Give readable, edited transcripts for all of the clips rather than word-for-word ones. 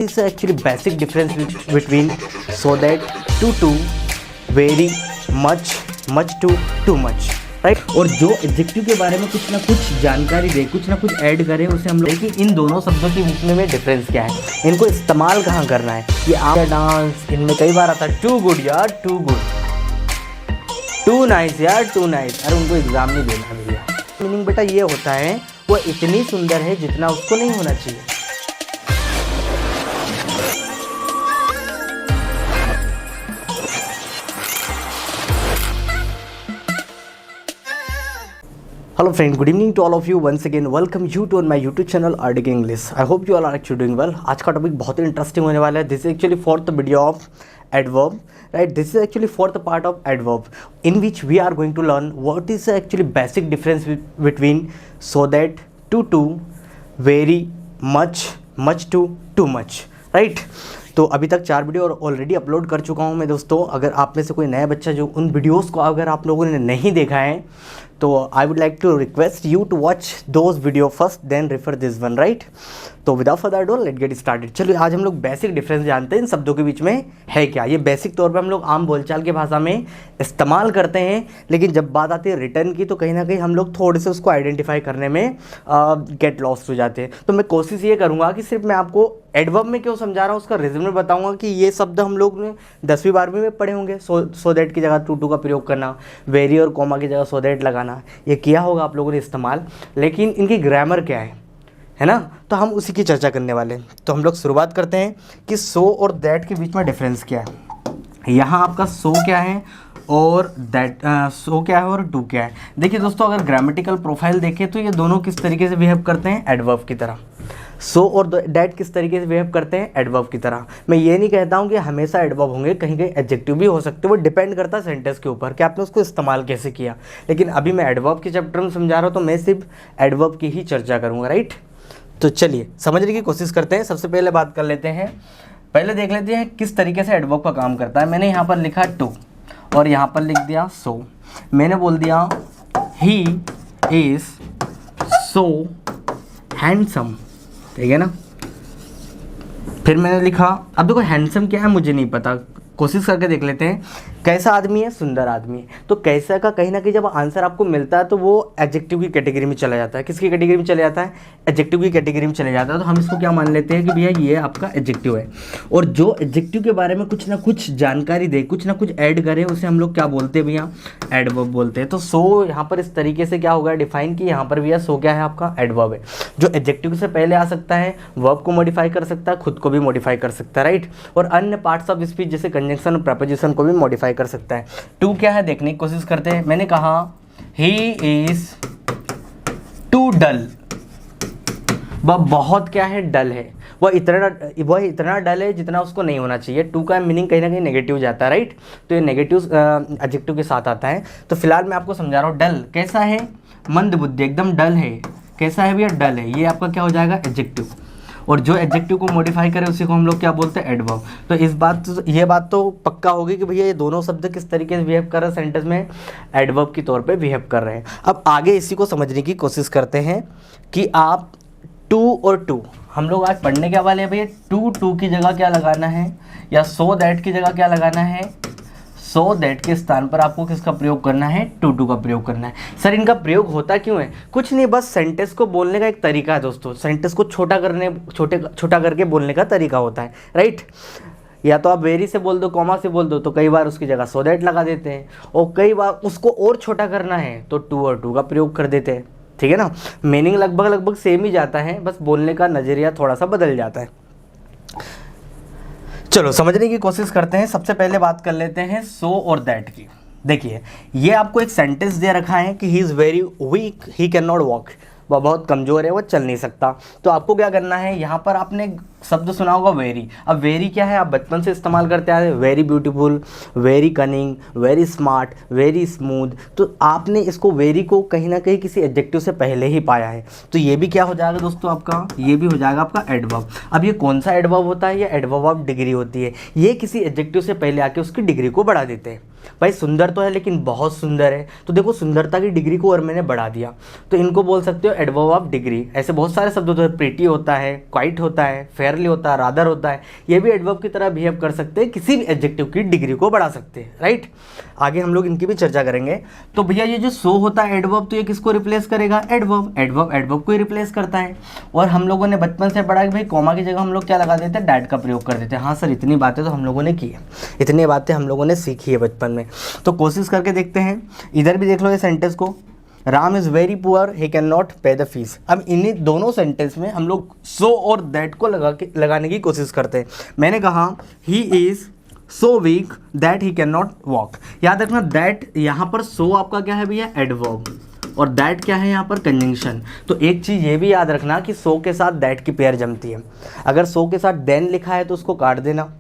is actually basic difference between so that to very much to too much right. और जो adjective के बारे में कुछ ना कुछ जानकारी दे, कुछ ना कुछ ऐड करे, उसे हम लोग कि इन दोनों शब्दों के बीच में डिफरेंस क्या है, इनको इस्तेमाल कहाँ करना है। ये आप डांस इनमें कई बार आता है टू गुड यार, टू गुड, टू नाइस यार, टू नाइस। अरे उनको एग्जाम नहीं देना भैया। मीनिंग बेटा ये होता है वो इतनी सुंदर है जितना उसको नहीं होना चाहिए। Hello friend, good evening to all of you once again. Welcome you to on my YouTube channel RDK English. I hope you all are actually doing well. आज का टॉपिक बहुत ही इंटरेस्टिंग होने वाला है. This is actually fourth video of adverb, right? This is actually fourth part of adverb in which we are going to learn what is actually basic difference between so that to very much to too much, right? तो अभी तक 4 video already upload कर चुका हूं मैं दोस्तों। अगर आप में से कोई नया बच्चा जो उन वीडियोस को अगर आप लोगों ने नहीं देखा है तो I would like to request you to watch those video first then refer this one, right. तो without further ado let get started. चलिए आज हम लोग बेसिक डिफरेंस जानते हैं इन शब्दों के बीच में है क्या। ये बेसिक तौर पे हम लोग आम बोलचाल की भाषा में इस्तेमाल करते हैं, लेकिन जब बात आती है रिटर्न की तो कहीं ना कहीं हम लोग थोड़े से उसको आइडेंटिफाई करने में गेट लॉस्ट हो जाते हैं। तो मैं कोशिश ये करूँगा कि सिर्फ मैं आपको एडवर्ब में क्यों समझा रहा हूँ उसका रीज़न में बताऊँगा कि ये शब्द हम लोग ने 10वीं 12वीं में पढ़े होंगे। सो दैट की जगह टू का प्रयोग करना, वेरी और कॉमा की जगह सो दैट लगाना, ये किया होगा आप लोगों ने इस्तेमाल, लेकिन इनकी ग्रामर क्या है ना। तो हम उसी की चर्चा करने वाले हैं। तो हम लोग शुरुआत करते हैं कि सो और दैट के बीच में डिफरेंस क्या है। यहाँ आपका सो क्या है और दैट सो क्या है और डू क्या है। देखिए दोस्तों, अगर ग्रामेटिकल प्रोफाइल देखें तो ये दोनों किस तरीके से बिहेव करते हैं, एडवर्ब की तरह। सो और दैट किस तरीके से बिहेव करते हैं, एडवर्ब की तरह। मैं ये नहीं कहता हूँ कि हमेशा एडवर्ब होंगे, कहीं कहीं एडजेक्टिव भी हो सकते हैं, वो डिपेंड करता है सेंटेंस के ऊपर कि आपने उसको इस्तेमाल कैसे किया। लेकिन अभी मैं एडवर्ब के चैप्टर में समझा रहा हूँ तो मैं सिर्फ एडवर्ब की ही चर्चा करूँगा, राइट। तो चलिए समझने की कोशिश करते हैं। सबसे पहले बात कर लेते हैं, पहले देख लेते हैं किस तरीके से एडवर्ब का काम करता है। मैंने यहाँ पर लिखा टू और यहाँ पर लिख दिया सो। मैंने बोल दिया ही इज़ सो हैंडसम, ठीक है ना। फिर मैंने लिखा, अब देखो हैंडसम क्या है मुझे नहीं पता, कोशिश करके देख लेते हैं। कैसा आदमी है, सुंदर आदमी है। तो कैसा का कहीं ना कहीं जब आंसर आपको मिलता है तो वो एडजेक्टिव की कैटेगरी में चला जाता है। किसकी कैटेगरी में चले जाता है, एडजेक्टिव की कैटेगरी में चले जाता है। तो हम इसको क्या मान लेते हैं कि भैया ये आपका एडजेक्टिव है। और जो एडजेक्टिव के बारे में कुछ ना कुछ जानकारी दे, कुछ ना कुछ ऐड करे, उसे हम लोग क्या बोलते हैं भैया, एडवर्ब बोलते हैं। तो सो यहाँ पर इस तरीके से क्या होगा डिफाइन कि यहाँ पर भैया सो क्या है, आपका एडवर्ब है, जो एडजेक्टिव से पहले आ सकता है, वर्ब को मॉडिफाई कर सकता है, खुद को भी मॉडिफाई कर सकता है, राइट। और अन्य पार्ट्स ऑफ स्पीच जैसे कंजंक्शन और प्रपोजिशन को भी मॉडिफाई कर सकता है। टू क्या है देखने की कोशिश करते हैं। मैंने कहा ही इज टू डल, वह बहुत क्या है, डल है। वह इतना डल है जितना उसको नहीं होना चाहिए। टू का मीनिंग कहीं ना कहीं नेगेटिव जाता है, राइट। तो ये नेगेटिव एडजेक्टिव के साथ आता है। तो फिलहाल मैं आपको समझा रहा हूँ, डल कैसा है, मंद बुद्धि, एकदम डल है। कैसा है भैया, डल है। ये आपका क्या हो जाएगा, एडजेक्टिव। और जो एडजेक्टिव को मॉडिफाई करे उसी को हम लोग क्या बोलते हैं, एडवर्ब। तो ये बात तो पक्का होगी कि भैया ये दोनों शब्द किस तरीके से बिहेव कर रहे हैं सेंटेंस में, एडवर्ब की तौर पे बिहेव कर रहे हैं। अब आगे इसी को समझने की कोशिश करते हैं कि आप टू और टू हम लोग आज पढ़ने के वाले हैं भैया। टू की जगह क्या लगाना है, या सो दैट की जगह क्या लगाना है, सो दैट के स्थान पर आपको किसका प्रयोग करना है, टू का प्रयोग करना है। सर इनका प्रयोग होता क्यों है, कुछ नहीं, बस सेंटेंस को बोलने का एक तरीका है दोस्तों। सेंटेंस को छोटा करके बोलने का तरीका होता है, राइट। या तो आप वेरी से बोल दो, कॉमा से बोल दो, तो कई बार उसकी जगह सो दैट लगा देते हैं। और कई बार उसको और छोटा करना है तो टू और टू का प्रयोग कर देते हैं, ठीक है ना। मीनिंग लगभग सेम ही जाता है, बस बोलने का नज़रिया थोड़ा सा बदल जाता है। चलो समझने की कोशिश करते हैं। सबसे पहले बात कर लेते हैं सो और दैट की। देखिए ये आपको एक सेंटेंस दे रखा है कि ही is very weak, he can not walk, वह बहुत कमज़ोर है, वह चल नहीं सकता। तो आपको क्या करना है, यहाँ पर आपने शब्द सुना होगा वेरी। अब वेरी क्या है, आप बचपन से इस्तेमाल करते आए, very beautiful, very cunning, very smart, very smooth. तो आपने इसको वेरी को कहीं ना कहीं किसी एडजेक्टिव से पहले ही पाया है। तो ये भी क्या हो जाएगा दोस्तों, आपका ये भी हो जाएगा आपका एडवर्ब। अब ये कौन सा एडवर्ब होता है, ये एडवर्ब ऑफ डिग्री होती है। ये किसी एडजेक्टिव से पहले आके उसकी डिग्री को बढ़ा देते हैं। भाई सुंदर तो है लेकिन बहुत सुंदर है, तो देखो सुंदरता की डिग्री को और मैंने बढ़ा दिया, तो इनको बोल सकते हो एडवर्ब ऑफ डिग्री। ऐसे बहुत सारे शब्द होते हैं, प्रीटी होता है, क्वाइट होता है, फेयरली होता है, रादर होता है, ये भी एडवर्ब की तरह बिहेव कर सकते हैं, किसी भी एडजेक्टिव की डिग्री को बढ़ा सकते हैं, राइट। आगे हम लोग इनकी भी चर्चा करेंगे। तो भैया ये जो सो होता है एडवर्ब, तो ये किसको रिप्लेस करेगा? एडवर्ब। एडवर्ब एडवर्ब को ही रिप्लेस करता है। और हम लोगों ने बचपन से पढ़ा कि भाई कॉमा की जगह हम लोग क्या लगा देते हैं? डैट का प्रयोग कर देते हैं। हाँ सर, इतनी बातें तो हम लोगों ने की है, इतनी बातें हम लोगों ने सीखी है बचपन में। तो कोशिश करके देखते हैं। इधर भी देख लो ये सेंटेंस को, Ram is very poor, he can not पे द फीस। अब इन्हीं दोनों सेंटेंस में हम लोग सो और दैट को लगाने की कोशिश करते हैं। मैंने कहा ही is so weak that he can not walk. याद रखना दैट यहाँ पर सो आपका क्या है भैया? एडवर्ब, और दैट क्या है यहाँ पर? कंजंक्शन। तो एक चीज़ ये भी याद रखना कि सो के साथ दैट की पेयर जमती है। अगर सो के साथ देन लिखा है तो उसको काट देना,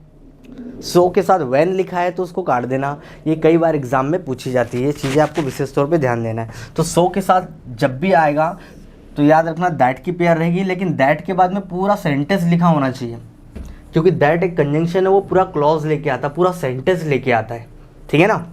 सो के साथ व्हेन लिखा है तो उसको काट देना। ये कई बार एग्जाम में पूछी जाती है, ये चीज़ें आपको विशेष तौर पे ध्यान देना है। तो सो के साथ जब भी आएगा तो याद रखना दैट की पेयर रहेगी, लेकिन दैट के बाद में पूरा सेंटेंस लिखा होना चाहिए, क्योंकि दैट एक कंजंक्शन है, वो पूरा क्लॉज लेके आता है, पूरा सेंटेंस लेके आता है, ठीक है ना।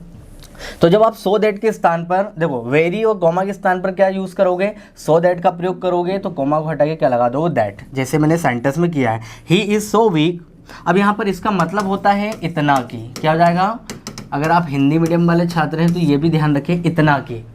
तो जब आप सो दैट के स्थान पर देखो वेरी और कॉमा के स्थान पर क्या यूज़ करोगे? सो दैट का प्रयोग करोगे, तो कॉमा को हटा के क्या लगा दो? दैट, जैसे मैंने सेंटेंस में किया है, ही इज़ सो वीक। अब यहाँ पर इसका मतलब होता है इतना की। क्या हो जाएगा? अगर आप हिंदी मीडियम वाले छात्र हैं तो ये भी ध्यान रखें, इतना की।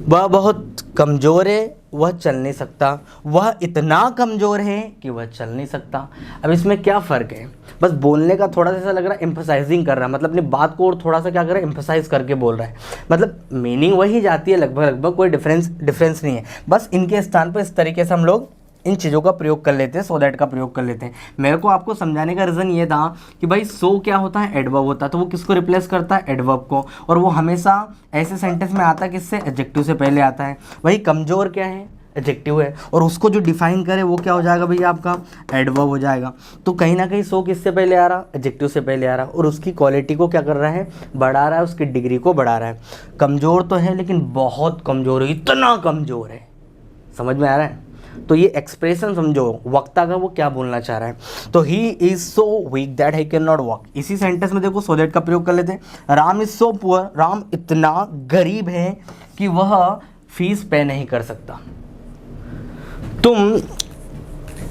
वह बहुत कमज़ोर है, वह चल नहीं सकता। वह इतना कमज़ोर है कि वह चल नहीं सकता। अब इसमें क्या फ़र्क है? बस बोलने का थोड़ा सा ऐसा लग रहा है एम्फसाइजिंग कर रहा है, मतलब अपनी बात को और थोड़ा सा क्या कर रहा है? एम्फसाइज करके बोल रहा है। मतलब मीनिंग वही जाती है लगभग लगभग, कोई डिफरेंस नहीं है। बस इनके स्थान पर इस तरीके से हम लोग इन चीज़ों का प्रयोग कर लेते हैं, सो दैट का प्रयोग कर लेते हैं। मेरे को आपको समझाने का रीज़न ये था कि भाई सो क्या होता है? एडवर्ब होता है, तो वो किसको रिप्लेस करता है? एडवर्ब को। और वो हमेशा ऐसे सेंटेंस में आता है किससे? एडजेक्टिव से पहले आता है। वही कमज़ोर क्या है? एडजेक्टिव है, और उसको जो डिफाइन करे वो क्या हो जाएगा भैया? आपका एडवर्ब हो जाएगा। तो कहीं ना कहीं सो किससे पहले आ रहा? एडजेक्टिव से पहले आ रहा, और उसकी क्वालिटी को क्या कर रहा है? बढ़ा रहा है, उसकी डिग्री को बढ़ा रहा है। कमज़ोर तो है लेकिन बहुत कमज़ोर है, इतना कमज़ोर है। समझ में आ रहा है? तो ये एक्सप्रेशन समझो वक्ता का, वो क्या बोलना चाह रहा है। तो he is so weak that he can not walk. इसी सेंटेंस में देखो सो दैट का प्रयोग कर लेते हैं। Ram is so poor, Ram इतना गरीब है कि वह फीस पे नहीं कर सकता। तुम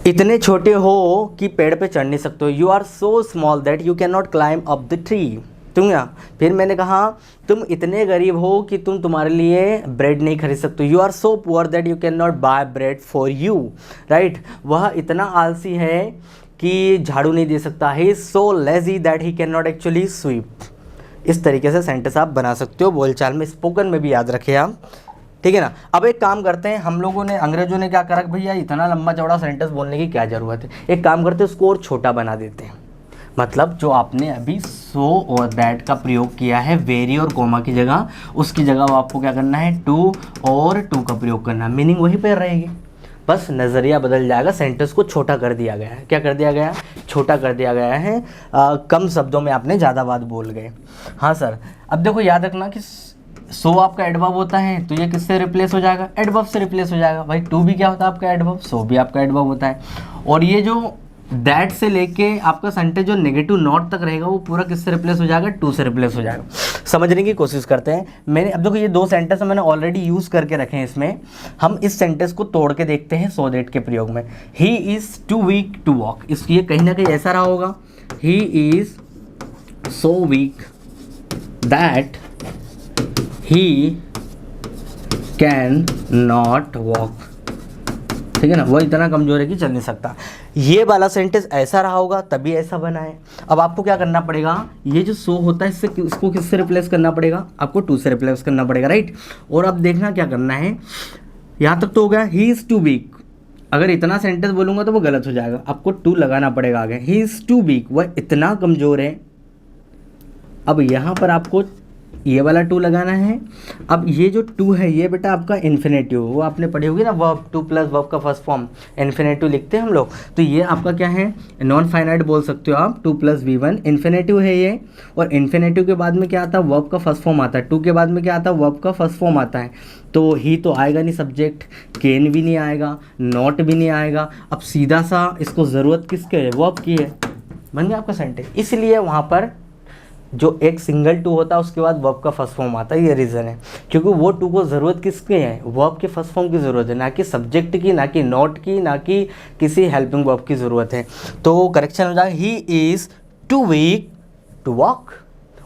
इतने छोटे हो कि पेड़ पे चढ़ नहीं सकते हो। You are so small that you can not climb up the tree. तुम या फिर मैंने कहा तुम इतने गरीब हो कि तुम तुम्हारे लिए ब्रेड नहीं खरीद सकते। You are so poor that you can not buy bread for you, right. वह इतना आलसी है कि झाड़ू नहीं दे सकता। He is so lazy that he can not actually sweep. इस तरीके से सेंटेंस आप बना सकते हो बोलचाल में, स्पोकन में भी याद रखें आप, ठीक है ना। अब एक काम करते हैं, हम लोगों ने अंग्रेजों ने क्या करा, भैया इतना लंबा चौड़ा सेंटेंस बोलने की क्या ज़रूरत है, एक काम करते हैं उसको और छोटा बना देते हैं। मतलब जो आपने अभी सो और दैट का प्रयोग किया है वेरी और कोमा की जगह, उसकी जगह आपको क्या करना है? टू और टू का प्रयोग करना। मीनिंग वही पर रहेगी, बस नज़रिया बदल जाएगा। सेंटेंस को छोटा कर दिया गया है। क्या कर दिया गया? छोटा कर दिया गया है। कम शब्दों में आपने ज़्यादा बात बोल गए। हाँ सर, अब देखो याद रखना कि सो आपका एडवर्ब होता है, तो ये किससे रिप्लेस हो जाएगा? एडवर्ब से रिप्लेस हो जाएगा। भाई टू भी क्या होता है आपका? एडवर्ब। सो भी आपका एडवर्ब होता है। और ये जो दैट से लेके आपका सेंटेंस जो नेगेटिव नॉट तक रहेगा वो पूरा किससे रिप्लेस हो जाएगा? टू से रिप्लेस हो जाएगा। समझने की कोशिश करते हैं। मैंने अब देखो ये दो सेंटेंस मैंने ऑलरेडी यूज़ करके रखे हैं इसमें। हम इस सेंटेंस को तोड़ के देखते हैं सो दैट के प्रयोग में। He is too weak to walk, इसलिए कहीं ना कहीं ऐसा रहा होगा, he is so weak that he can not walk, ठीक है ना। वो इतना कमज़ोर है कि चल नहीं सकता। ये वाला सेंटेंस ऐसा रहा होगा तभी ऐसा बना है। अब आपको क्या करना पड़ेगा? ये जो सो होता है इसको किससे रिप्लेस करना पड़ेगा? आपको टू से रिप्लेस करना पड़ेगा, राइट। और अब देखना क्या करना है, यहाँ तक तो हो गया। ही इज़ टू वीक, अगर इतना सेंटेंस बोलूँगा तो वो गलत हो जाएगा, आपको टू लगाना पड़ेगा आगे। ही इज़ टू वीक, वह इतना कमज़ोर है। अब यहाँ पर आपको ये वाला टू लगाना है। अब ये जो टू है ये बेटा आपका इन्फिनेटिव, वो आपने पढ़ी होगी ना, वर्ब टू प्लस वर्ब का फर्स्ट फॉर्म इन्फिनेटिव लिखते हैं हम लोग। तो ये आपका क्या है? नॉन फाइनाइट बोल सकते हो आप, टू प्लस V1 इन्फिनेटिव है ये। और इन्फिनेटिव के बाद में क्या आता है? वर्ब का फर्स्ट फॉर्म आता है। टू के बाद में क्या आता है? वर्ब का फर्स्ट फॉर्म आता है। तो ही तो आएगा नहीं सब्जेक्ट, कैन भी नहीं आएगा, नॉट भी नहीं आएगा। अब सीधा सा इसको ज़रूरत किसके है? वर्ब की है, बन गया आपका सेंटेंस। इसलिए वहाँ पर जो एक सिंगल टू होता है उसके बाद वर्ब का फर्स्ट फॉर्म आता है, ये रीज़न है। क्योंकि वो टू को ज़रूरत किसकी है, वर्ब के फर्स्ट फॉर्म की ज़रूरत है, ना कि सब्जेक्ट की, ना कि नॉट की, ना कि किसी हेल्पिंग वर्ब की ज़रूरत है। तो करेक्शन हो जाएगा he is too weak to walk,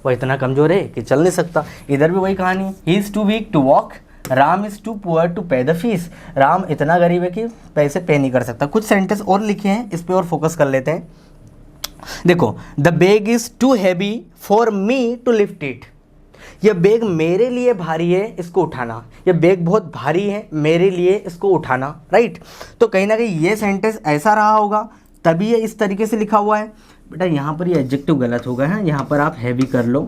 वह इतना कमज़ोर है कि चल नहीं सकता। इधर भी वही कहानी है, he is too weak to walk, Ram is too poor to pay the fees, Ram इतना गरीब है कि पैसे पे नहीं कर सकता। कुछ सेंटेंस और लिखे हैं, इस पर और फोकस कर लेते हैं। देखो, the bag is too heavy for me to lift it, यह बैग मेरे लिए भारी है, इसको उठाना, यह बैग बहुत भारी है मेरे लिए, इसको उठाना, राइट। तो कहीं ना कहीं ये सेंटेंस ऐसा रहा होगा, तभी ये इस तरीके से लिखा हुआ है। बेटा यहाँ पर ये एडजेक्टिव गलत हो गया है, यहाँ पर आप हैवी कर लो,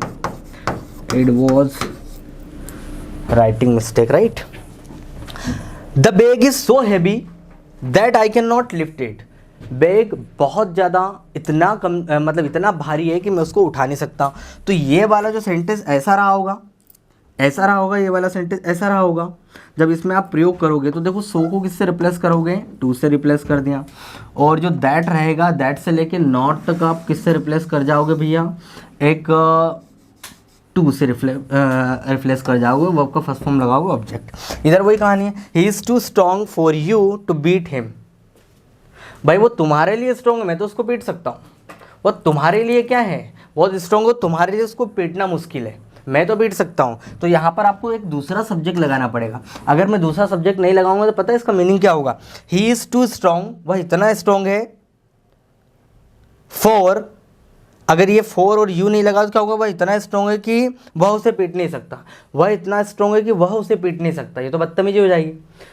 it was writing mistake, right. The bag is so heavy that I can not lift it, bag बहुत ज़्यादा इतना कम मतलब इतना भारी है कि मैं उसको उठा नहीं सकता। तो ये वाला जो सेंटेंस ऐसा रहा होगा, ऐसा रहा होगा, ये वाला सेंटेंस ऐसा रहा होगा। जब इसमें आप प्रयोग करोगे तो देखो, सो को किससे रिप्लेस करोगे, टू से रिप्लेस कर दिया, और जो दैट रहेगा, दैट से लेके नॉट तक आप किससे रिप्लेस कर जाओगे भैया, एक टू से रिप्लेस कर जाओगे, वर्ब का फर्स्ट फॉर्म लगाओगे ऑब्जेक्ट। इधर वही कहानी है, he is too strong for you to beat him, भाई वो तुम्हारे लिए स्ट्रॉन्ग है, मैं तो उसको पीट सकता हूँ, वो तुम्हारे लिए क्या है, बहुत स्ट्रॉन्ग हो, तुम्हारे लिए उसको पीटना मुश्किल है, मैं तो पीट सकता हूँ। तो यहाँ पर आपको एक दूसरा सब्जेक्ट लगाना पड़ेगा। अगर मैं दूसरा सब्जेक्ट नहीं लगाऊंगा तो पता है इसका मीनिंग क्या होगा, ही इज़ टू स्ट्रॉन्ग, वह इतना स्ट्रॉन्ग है, फॉर, अगर ये फॉर और यू नहीं लगा तो क्या होगा, वह इतना स्ट्रॉन्ग है कि वह उसे पीट नहीं सकता, वह इतना स्ट्रॉन्ग है कि वह उसे पीट नहीं सकता, ये तो बदतमीजी हो जाएगी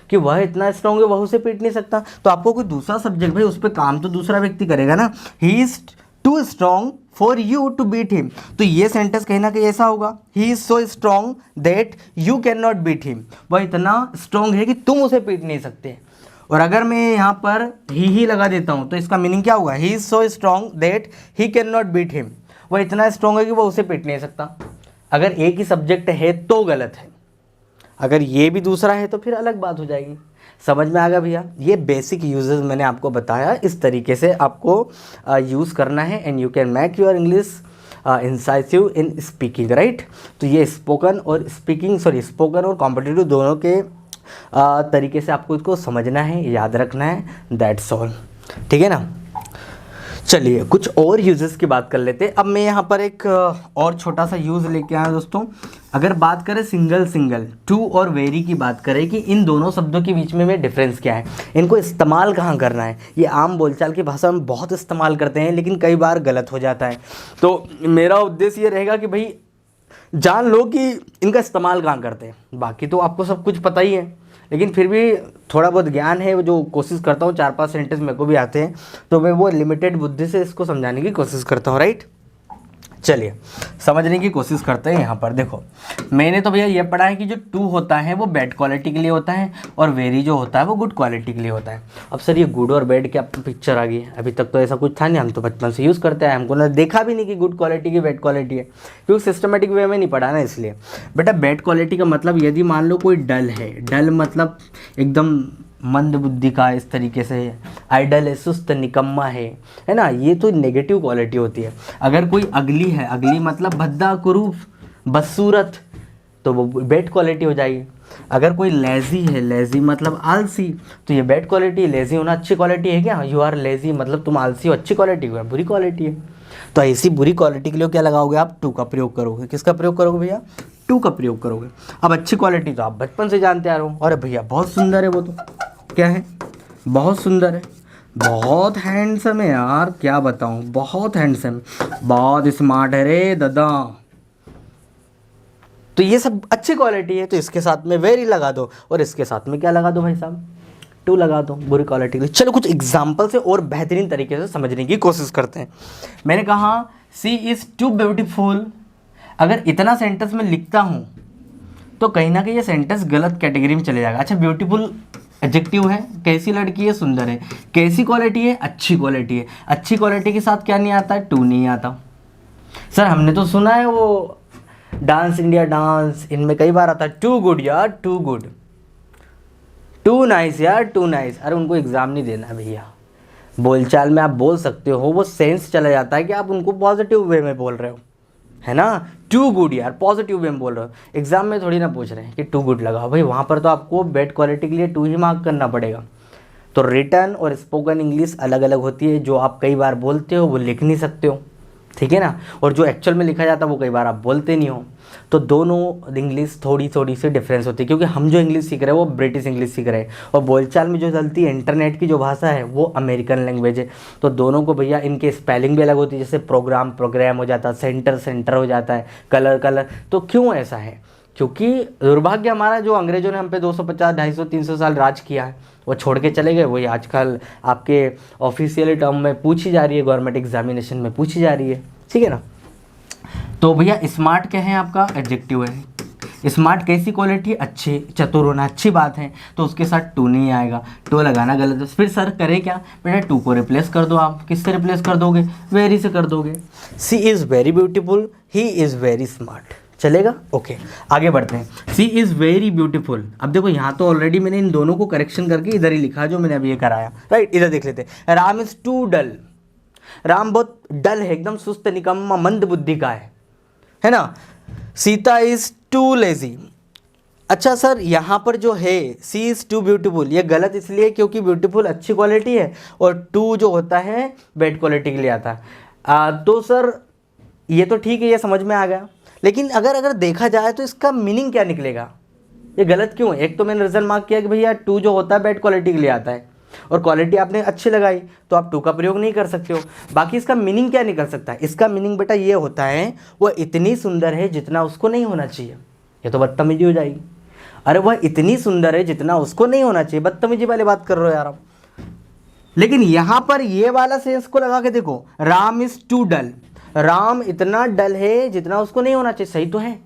कि वह इतना स्ट्रॉन्ग है वह उसे पीट नहीं सकता। तो आपको कोई दूसरा सब्जेक्ट, भाई उस पर काम तो दूसरा व्यक्ति करेगा ना, he is too strong for you to beat him, तो ये सेंटेंस कहीं ना कहीं ऐसा होगा, he is so strong that you can not beat him, वह इतना स्ट्रॉन्ग है कि तुम उसे पीट नहीं सकते। और अगर मैं यहाँ पर ही लगा देता हूँ तो इसका मीनिंग क्या होगा, he is so strong that he can not beat him, वह इतना स्ट्रॉन्ग है कि वह उसे पीट नहीं सकता। अगर एक ही सब्जेक्ट है तो गलत है, अगर ये भी दूसरा है तो फिर अलग बात हो जाएगी। समझ में आ गया भैया, ये बेसिक यूजेस मैंने आपको बताया, इस तरीके से आपको यूज़ करना है and you can make your English incisive in speaking, right. तो ये स्पोकन और स्पीकिंग, सॉरी स्पोकन और कॉम्पिटिटिव दोनों के तरीके से आपको इसको समझना है, याद रखना है, दैट्स ऑल, ठीक है ना। चलिए कुछ और यूजेस की बात कर लेते हैं। अब मैं यहाँ पर एक और छोटा सा यूज़ लेके आया दोस्तों। अगर बात करें सिंगल सिंगल, टू और वेरी की बात करें कि इन दोनों शब्दों के बीच में डिफरेंस क्या है, इनको इस्तेमाल कहाँ करना है। ये आम बोलचाल की भाषा में बहुत इस्तेमाल करते हैं लेकिन कई बार गलत हो जाता है। तो मेरा उद्देश्य ये रहेगा कि भाई जान लो कि इनका इस्तेमाल कहाँ करते हैं। बाकी तो आपको सब कुछ पता ही है, लेकिन फिर भी थोड़ा बहुत ज्ञान है जो कोशिश करता हूँ, 4-5 सेंटेंस मेरे को भी आते हैं तो मैं वो लिमिटेड बुद्धि से इसको समझाने की कोशिश करता हूँ, राइट। चलिए समझने की कोशिश करते हैं। यहाँ पर देखो, मैंने तो भैया ये पढ़ा है कि जो टू होता है वो बैड क्वालिटी के लिए होता है और वेरी जो होता है वो गुड क्वालिटी के लिए होता है। अब सर ये गुड और बैड क्या पिक्चर आ गई है, अभी तक तो ऐसा कुछ था नहीं, हम तो बचपन से यूज़ करते हैं, हमको ना देखा भी नहीं कि गुड क्वालिटी की बैड क्वालिटी है, क्योंकि सिस्टमेटिक वे में नहीं पढ़ा ना इसलिए। बेटा बैड क्वालिटी का मतलब यदि मान लो कोई डल है, डल मतलब एकदम मंद बुद्धि का, इस तरीके से आइडल है, सुस्त निकम्मा है ना, ये तो नेगेटिव क्वालिटी होती है। अगर कोई अगली है, अगली मतलब भद्दा कुरूप बदसूरत, तो वो बैड क्वालिटी हो जाएगी। अगर कोई लेज़ी है, लेज़ी मतलब आलसी, तो ये बैड क्वालिटी है। लेज़ी होना अच्छी क्वालिटी है क्या, यू आर लेज़ी मतलब तुम आलसी हो, अच्छी क्वालिटी हो, बुरी क्वालिटी है। तो ऐसी बुरी क्वालिटी के लिए क्या लगाओगे आप, टू का प्रयोग करोगे। किसका प्रयोग करोगे भैया, टू का प्रयोग करोगे। अब अच्छी क्वालिटी तो आप बचपन से जानते आ रहे हो, अरे भैया बहुत सुंदर है, वो तो क्या है, बहुत सुंदर है, बहुत हैंडसम है यार, क्या बताऊं, बहुत हैंडसम, बहुत स्मार्ट है रे दादा। तो ये सब अच्छी क्वालिटी है, तो इसके साथ में वेरी लगा दो और इसके साथ में क्या लगा दो भाई साहब, टू लगा दो, बुरी क्वालिटी के लिए। चलो कुछ एग्जाम्पल से और बेहतरीन तरीके से समझने की कोशिश करते हैं। मैंने कहा सी इज़ टू ब्यूटीफुल, अगर इतना सेंटेंस में लिखता हूँ तो कहीं ना कहीं ये सेंटेंस गलत कैटेगरी में चले जाएगा। अच्छा ब्यूटीफुल एडजेक्टिव है, कैसी लड़की है, सुंदर है, कैसी क्वालिटी है, अच्छी क्वालिटी है, अच्छी क्वालिटी के साथ क्या नहीं आता है, टू नहीं आता। सर हमने तो सुना है वो डांस इंडिया डांस, इनमें कई बार आता है टू गुड यार, टू गुड, टू नाइस यार, टू नाइस। अरे उनको एग्ज़ाम नहीं देना भैया, बोलचाल में आप बोल सकते हो, वो सेंस चला जाता है कि आप उनको पॉजिटिव वे में बोल रहे हो, है ना। टू गुड यार, पॉजिटिव वे में बोल रहे हो, एग्जाम में थोड़ी ना पूछ रहे हैं कि टू गुड लगा भाई, वहाँ पर तो आपको बैड क्वालिटी के लिए 2 ही मार्क करना पड़ेगा। तो रिटर्न और स्पोकन इंग्लिश अलग अलग होती है, जो आप कई बार बोलते हो वो लिख नहीं सकते हो, ठीक है ना, और जो एक्चुअल में लिखा जाता है वो कई बार आप बोलते नहीं हो। तो दोनों इंग्लिश थोड़ी थोड़ी सी डिफरेंस होती है, क्योंकि हम जो इंग्लिश सीख रहे हैं वो ब्रिटिश इंग्लिश सीख रहे हैं, और बोलचाल में जो चलती है इंटरनेट की जो भाषा है वो अमेरिकन लैंग्वेज है। तो दोनों को भैया इनके स्पेलिंग भी अलग होती है, जैसे प्रोग्राम प्रोग्राम हो जाता है, सेंटर सेंटर हो जाता है, कलर कलर। तो क्यों ऐसा है? क्योंकि दुर्भाग्य हमारा, जो अंग्रेजों ने हम पे 250 250 300 साल राज किया है वो छोड़ के चले गए, वही आजकल आपके ऑफिशियल टर्म में पूछी जा रही है, गवर्नमेंट एग्जामिनेशन में पूछी जा रही है, ठीक है ना। तो भैया स्मार्ट क्या है आपका? एडजेक्टिव है। स्मार्ट कैसी क्वालिटी? अच्छी, चतुर होना, अच्छी बात है, तो उसके साथ टू नहीं आएगा, टू लगाना गलत है। फिर सर करे क्या? बेटा टू को रिप्लेस कर दो। आप किससे रिप्लेस कर दोगे? वेरी से कर दोगे। She is very beautiful, he is very smart, चलेगा? ओके आगे बढ़ते हैं। She is very beautiful. अब देखो यहाँ तो ऑलरेडी मैंने इन दोनों को करेक्शन करके इधर ही लिखा जो मैंने अभी ये कराया, राइट। इधर देख लेते हैं। राम इज़ टू डल। राम बहुत डल है, एकदम सुस्त निकम्मा मंद बुद्धि का है ना। Sita is too lazy. अच्छा सर यहाँ पर जो है सी इज़ टू ब्यूटीफुल, ये गलत इसलिए क्योंकि ब्यूटीफुल अच्छी क्वालिटी है और टू जो होता है बैड क्वालिटी के लिए आता है। तो सर ये तो ठीक है, ये समझ में आ गया, लेकिन अगर देखा जाए तो इसका मीनिंग क्या निकलेगा? ये गलत क्यों है? एक तो मैंने रिजल्ट मार्क किया कि भैया टू जो होता है बैड क्वालिटी के लिए आता है, और क्वालिटी आपने अच्छी लगाई तो आप टू का प्रयोग नहीं कर सकते हो। बाकी इसका मीनिंग क्या निकल सकता है? इसका मीनिंग बेटा ये होता है वह इतनी सुंदर है जितना उसको नहीं होना चाहिए। ये तो बदतमीजी हो जाएगी। अरे वह इतनी सुंदर है जितना उसको नहीं होना चाहिए, बदतमीजी वाली बात कर रहे हो यार आप। लेकिन यहां पर ये वाला सेंस को लगा के देखो, राम इज टू डल। राम इतना डल है जितना उसको नहीं होना चाहिए, सही तो है।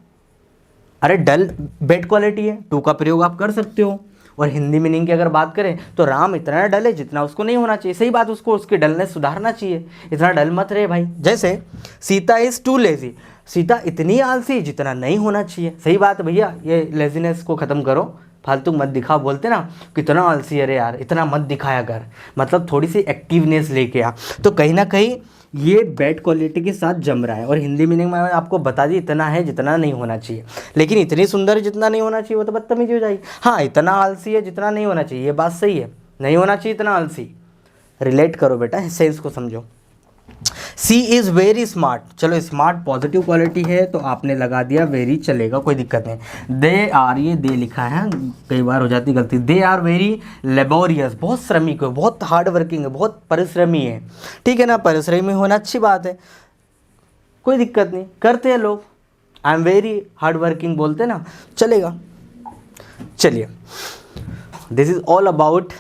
अरे डल बैड क्वालिटी है, टू का प्रयोग आप कर सकते हो। और हिंदी मीनिंग की अगर बात करें तो राम इतना डल है जितना उसको नहीं होना चाहिए, सही बात, उसको उसकी डलनेस सुधारना चाहिए, इतना डल मत रहे भाई। जैसे Sita is too lazy, Sita इतनी आलसी जितना नहीं होना चाहिए, सही बात भैया, ये लेजीनेस को ख़त्म करो, फालतू मत दिखाओ, बोलते ना कितना आलसी, अरे यार इतना मत दिखाया कर, मतलब थोड़ी सी एक्टिवनेस लेके आ। तो कहीं ना कहीं ये बैड क्वालिटी के साथ जम रहा है। और हिंदी मीनिंग में आपको बता दी, इतना है जितना नहीं होना चाहिए, लेकिन इतनी सुंदर है जितना नहीं होना चाहिए वो तो बदतमीजी हो जाएगी। हाँ इतना आलसी है जितना नहीं होना चाहिए, ये बात सही है, नहीं होना चाहिए इतना आलसी। रिलेट करो बेटा, सेंस को समझो। सी इज़ वेरी स्मार्ट, चलो स्मार्ट पॉजिटिव क्वालिटी है तो आपने लगा दिया वेरी, चलेगा, कोई दिक्कत नहीं। दे आर, ये दे लिखा है, कई बार हो जाती गलती। दे आर वेरी लेबोरियस, बहुत श्रमिक है, बहुत हार्ड वर्किंग है, बहुत परिश्रमी है, ठीक है ना। परिश्रमी होना अच्छी बात है, कोई दिक्कत नहीं, करते हैं लोग। I am very hard working बोलते ना, चलेगा। चलिए, this is all about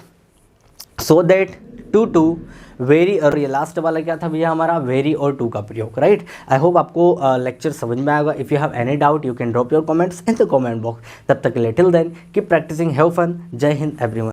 so that to very, और ये लास्ट वाला क्या था भैया हमारा? वेरी और टू का प्रयोग, राइट। आई होप आपको लेक्चर समझ में आएगा। If you have any doubt you can drop your comments in the comment box. तब तक के लिए till then keep practising, have fun. जय हिंद एवरीवन।